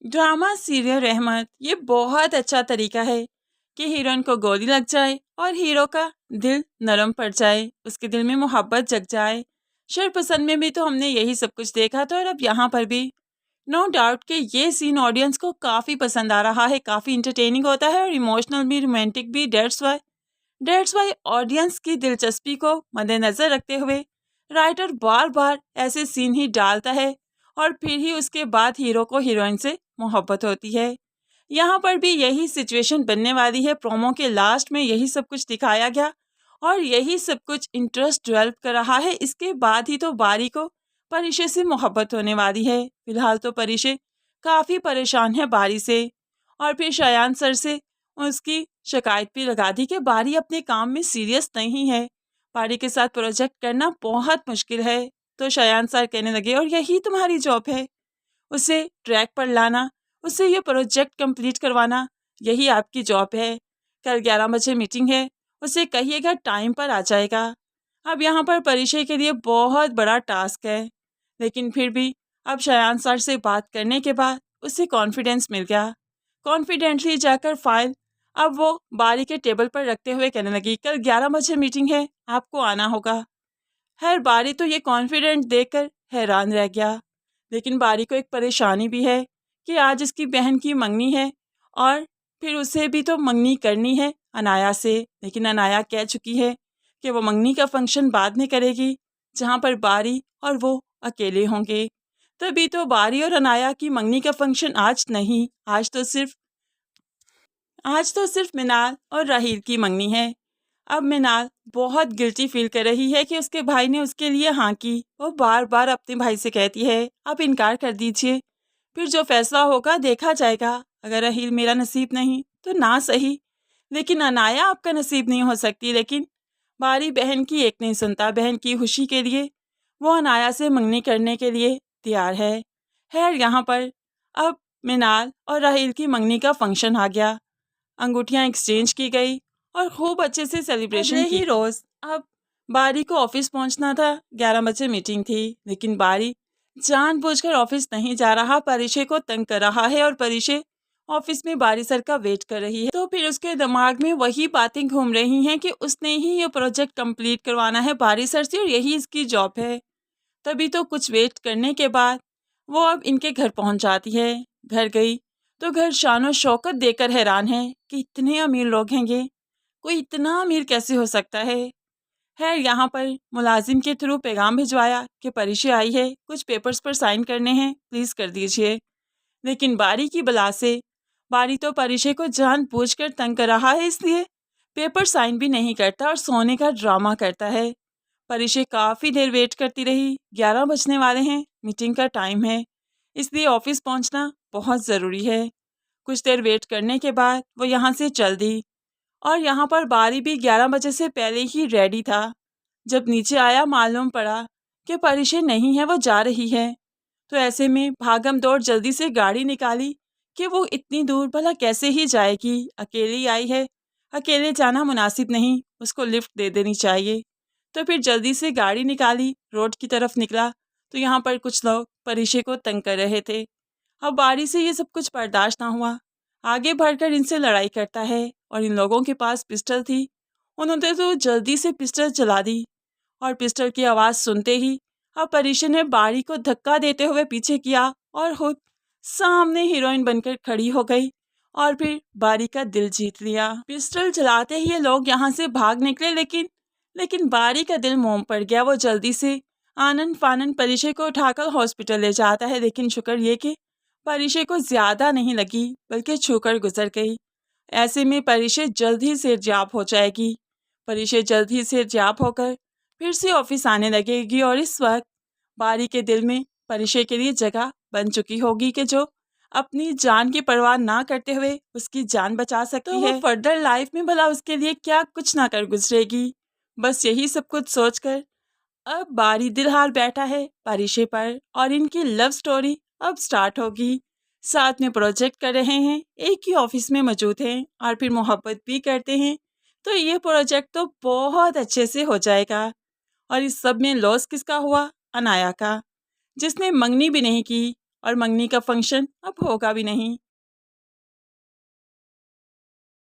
Drama serial रहमत ये बहुत अच्छा तरीका है कि हीरोइन को गोली लग जाए और हीरो का दिल नरम पड़ जाए, उसके दिल में मोहब्बत जग जाए। शरपसंद में भी तो हमने यही सब कुछ देखा था और अब यहाँ पर भी नो डाउट कि ये सीन ऑडियंस को काफ़ी पसंद आ रहा है, काफ़ी इंटरटेनिंग होता है और इमोशनल भी, रोमांटिक भी। डेट्स वाई ऑडियंस की दिलचस्पी को मद्देनज़र रखते हुए राइटर बार बार ऐसे सीन ही डालता है और फिर ही उसके बाद हीरो को हीरोइन से मोहब्बत होती है। यहाँ पर भी यही सिचुएशन बनने वाली है। प्रोमो के लास्ट में यही सब कुछ दिखाया गया और यही सब कुछ इंटरेस्ट डेवलप कर रहा है। इसके बाद ही तो बारी को परिशे से मोहब्बत होने वाली है। फिलहाल तो परिशे काफ़ी परेशान है बारी से और फिर शयान सर से उसकी शिकायत भी लगा दी कि बारी अपने काम में सीरियस नहीं है, बारी के साथ प्रोजेक्ट करना बहुत मुश्किल है। तो शयान सर कहने लगे और यही तुम्हारी जॉब है, उसे ट्रैक पर लाना, उससे ये प्रोजेक्ट कंप्लीट करवाना, यही आपकी जॉब है। कल 11 बजे मीटिंग है, उसे कहिएगा टाइम पर आ जाएगा। अब यहाँ पर परिचय के लिए बहुत बड़ा टास्क है, लेकिन फिर भी अब शयान सर से बात करने के बाद उसे कॉन्फिडेंस मिल गया। कॉन्फिडेंटली जाकर फाइल अब वो बारी के टेबल पर रखते हुए कहने लगी, कल 11 बजे मीटिंग है, आपको आना होगा। खैर बारी तो ये कॉन्फिडेंट देखकर हैरान रह गया, लेकिन बारी को एक परेशानी भी है कि आज इसकी बहन की मंगनी है और फिर उसे भी तो मंगनी करनी है अनाया से। लेकिन अनाया कह चुकी है कि वो मंगनी का फंक्शन बाद में करेगी, जहाँ पर बारी और वो अकेले होंगे। तभी तो बारी और अनाया की मंगनी का फंक्शन आज नहीं, आज तो सिर्फ मिनाल और राहील की मंगनी है। अब मिनाल बहुत गिल्टी फील कर रही है कि उसके भाई ने उसके लिए हाँ की। वो बार बार अपने भाई से कहती है, आप इनकार कर दीजिए, फिर जो फैसला होगा देखा जाएगा। अगर राहील मेरा नसीब नहीं तो ना सही, लेकिन अनाया आपका नसीब नहीं हो सकती। लेकिन बारी बहन की एक नहीं सुनता। बहन की खुशी के लिए वो अनाया से मंगनी करने के लिए तैयार है। खैर यहाँ पर अब मिनाल और राहील की मंगनी का फंक्शन आ गया। अंगूठियां एक्सचेंज की गई और खूब अच्छे से सेलिब्रेशन की। रोज अब बारी को ऑफिस पहुंचना था, 11 बजे मीटिंग थी, लेकिन बारी जानबूझकर ऑफिस नहीं जा रहा, परिचय को तंग कर रहा है और परिचय ऑफिस में बारी सर का वेट कर रही है। तो फिर उसके दिमाग में वही बातें घूम रही हैं कि उसने ही ये प्रोजेक्ट कंप्लीट करवाना है बारी सर से और यही इसकी जॉब है। तभी तो कुछ वेट करने के बाद वो अब इनके घर पहुंच जाती है। घर गई तो घर शानो शौकत देकर हैरान है कि इतने अमीर लोग हैं ये, कोई इतना अमीर कैसे हो सकता है। खैर यहाँ पर मुलाजिम के थ्रू पैगाम भिजवाया कि परिचय आई है, कुछ पेपर्स पर साइन करने हैं, प्लीज़ कर दीजिए। लेकिन बारी की बला से बारी तो परिचय को जानबूझकर तंग कर रहा है, इसलिए पेपर साइन भी नहीं करता और सोने का ड्रामा करता है। परिचय काफ़ी देर वेट करती रही, 11 बजने वाले हैं, मीटिंग का टाइम है, इसलिए ऑफिस पहुंचना बहुत ज़रूरी है। कुछ देर वेट करने के बाद वो यहाँ से चल दी और यहाँ पर बारी भी 11 बजे से पहले ही रेडी था। जब नीचे आया मालूम पड़ा कि परिचय नहीं है, वो जा रही है। तो ऐसे में भागम दौड़ जल्दी से गाड़ी निकाली कि वो इतनी दूर भला कैसे ही जाएगी, अकेली आई है, अकेले जाना मुनासिब नहीं, उसको लिफ्ट दे देनी चाहिए। तो फिर जल्दी से गाड़ी निकाली, रोड की तरफ निकला तो यहाँ पर कुछ लोग परिचय को तंग कर रहे थे। अब बारी से ये सब कुछ बर्दाश्त ना हुआ, आगे बढ़कर इनसे लड़ाई करता है और इन लोगों के पास पिस्टल थी, उन्होंने तो जल्दी से पिस्टल चला दी और पिस्टल की आवाज़ सुनते ही अब परिशा ने बारी को धक्का देते हुए पीछे किया और खुद सामने हीरोइन बनकर खड़ी हो गई और फिर बारी का दिल जीत लिया। पिस्टल चलाते ही ये लोग यहाँ से भाग निकले, लेकिन बारी का दिल मोम पड़ गया। वो जल्दी से आनन फानन परिचय को उठाकर हॉस्पिटल ले जाता है, लेकिन शुक्र ये कि परिचय को ज़्यादा नहीं लगी बल्कि छूकर गुजर गई। ऐसे में परिचय जल्द ही सेहतयाब हो जाएगी। परिचय जल्द ही सेहतयाब होकर फिर से ऑफिस आने लगेगी और इस वक्त बारी के दिल में परिचय के लिए जगह बन चुकी होगी कि जो अपनी जान की परवाह ना करते हुए उसकी जान बचा सकती है। फर्दर लाइफ में भला उसके लिए क्या कुछ ना कर गुजरेगी। बस यही सब कुछ सोचकर अब बारी दिल हार बैठा है परिचय पर और इनकी लव स्टोरी अब स्टार्ट होगी। साथ में प्रोजेक्ट कर रहे हैं, एक ही ऑफिस में मौजूद हैं और फिर मोहब्बत भी करते हैं, तो ये प्रोजेक्ट तो बहुत अच्छे से हो जाएगा। और इस सब में लॉस किसका हुआ? अनाया का, जिसने मंगनी भी नहीं की और मंगनी का फंक्शन अब होगा भी नहीं।